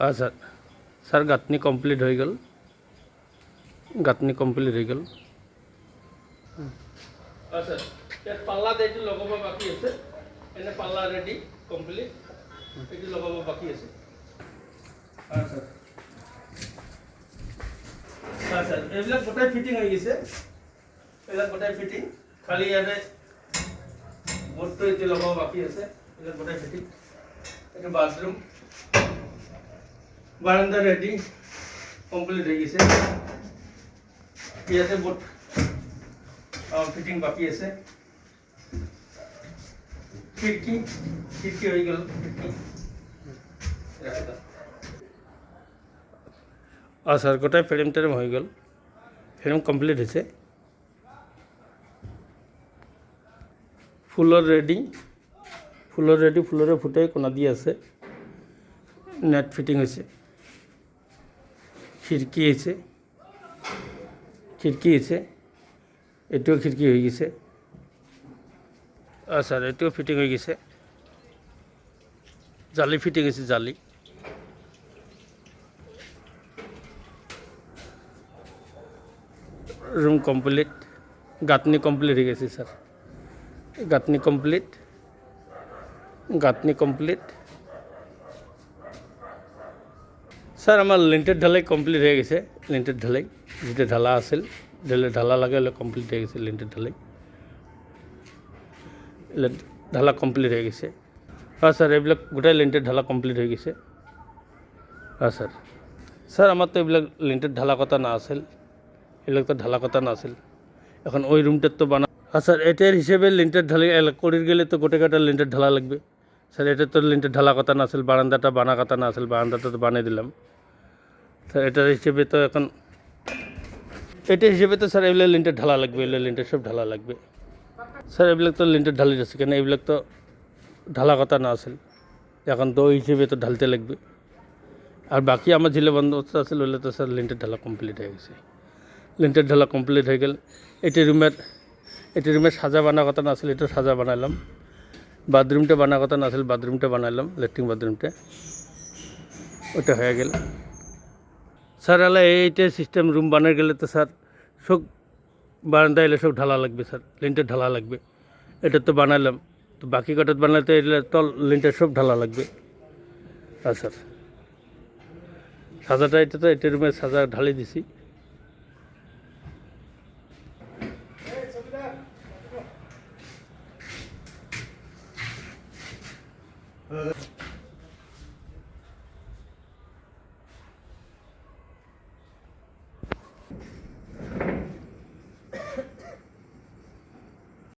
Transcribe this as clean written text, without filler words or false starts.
আচ্ছা স্যার গাঁথনি কমপ্লিট হয়ে গেল, গাঁথনি কমপ্লিট হয়ে গেল। আচ্ছা ইয়াত পাল্লা এইটো লগাব বাকী আছে, এনে পাল্লা ৰেডি কমপ্লিট, এইটো লগাব বাকী আছে। আচ্ছা আচ্ছা এইবিলাক গোটাই ফিটিং হৈ গৈছে, এইবিলাক গোটাই ফিটিং, খালি ইয়াতে বোৰ্ডটো এতিয়া লগাব বাকী আছে, এইবিলাক গোটাই ফিটিং। এইটো বাথৰুম, বাৰান্দা ৰেডি কমপ্লিট হৈ গৈছে, ইয়াতে বোৰ্ড ফিটিং বাকি আছে। খিড়কি খিড়কি হয়ে গেল, খিড়কি স্যার গোটাই ফ্রেম টেম হয়ে গেল, ফ্রেম কমপ্লিট হয়েছে। ফুলর রেডি, ফুলরে ফুটাই কোনা দিয়ে আছে, নেট ফিটিং হয়েছে। খিড়কি হয়েছে, এটাও খিড়কি হয়ে গেছে। স্যার এটাও ফিটিং হয়ে গেছে, জালি ফিটিং হয়েছে, জালি। রুম কমপ্লিট, গাঁথনি কমপ্লিট হয়ে গেছে স্যার, গাঁথনি কমপ্লিট। স্যার আমার লিন্টার ঢালাই কমপ্লিট হয়ে গেছে, লিন্টার ঢালাই যেটা ঢালা আছিল, ঢালা লাগালে কমপ্লিট হয়ে গেছে লিন্টার ঢালাই, ঢালা কমপ্লিট হয়ে গেছে। হ্যাঁ স্যার এইবিলাক গোটাই লিন্টার ঢালা কমপ্লিট হয়ে গেছে। হ্যাঁ স্যার, স্যার আমার তো এইবিলাক লিন্টার ঢালা কথা না আছিল, এগুলো তো ঢালা কথা না আছিল, এখন ওই রুমটার তো বানা। হ্যাঁ স্যার এটার হিসেবে লিন্টার ঢালাই করে গেলে তো গোটে কাটা লিন্টার ঢালা লাগবে। স্যার এটা তো লিন্টার ঢালা কথা না আছিল, বারান্দাটা বানা কথা না আছিল, বারান্দাটা তো বানিয়ে দিলাম। স্যার এটার হিসেবে তো এখন এটার হিসেবে তো স্যার এগুলো লিন্টার ঢালা লাগবে, এগুলো লিন্টার সব ঢালা লাগবে। স্যার এগুলো তো লিন্টার ঢালি আছে, কেন এগুলো তো ঢালা কথা না আছিল, এখন তো ওই হিসেবে তো ঢালতে লাগবে। আর বাকি আমার যেগুলো বন্দোবস্ত আছে ওগুলো তো স্যার লিন্টার ঢালা কমপ্লিট হয়ে গেছে, লিন্টার ঢালা কমপ্লিট হয়ে গেল। এটি রুমের সাজা বানা কথা না আছিল, এটা সাজা বানাইলাম। বাথরুমটা বানা কথা না আছিল, বাথরুমটা বানাইলাম, ল্যাট্রিন বাথরুমটা, ওটা হয়ে গেল। স্যার এলা এইটা সিস্টেম রুম বানাই গেলে তো স্যার সব বারান্দা এলে সব ঢালা লাগবে, স্যার লিন্টার ঢালা লাগবে। এটা তো বানাইলাম, তো বাকি কটাত বানাইতে এলে তল লিন্টার সব ঢালা লাগবে। হ্যাঁ স্যার সাজাটা এটা তো এটা রুমের সাজা ঢালি দিছি।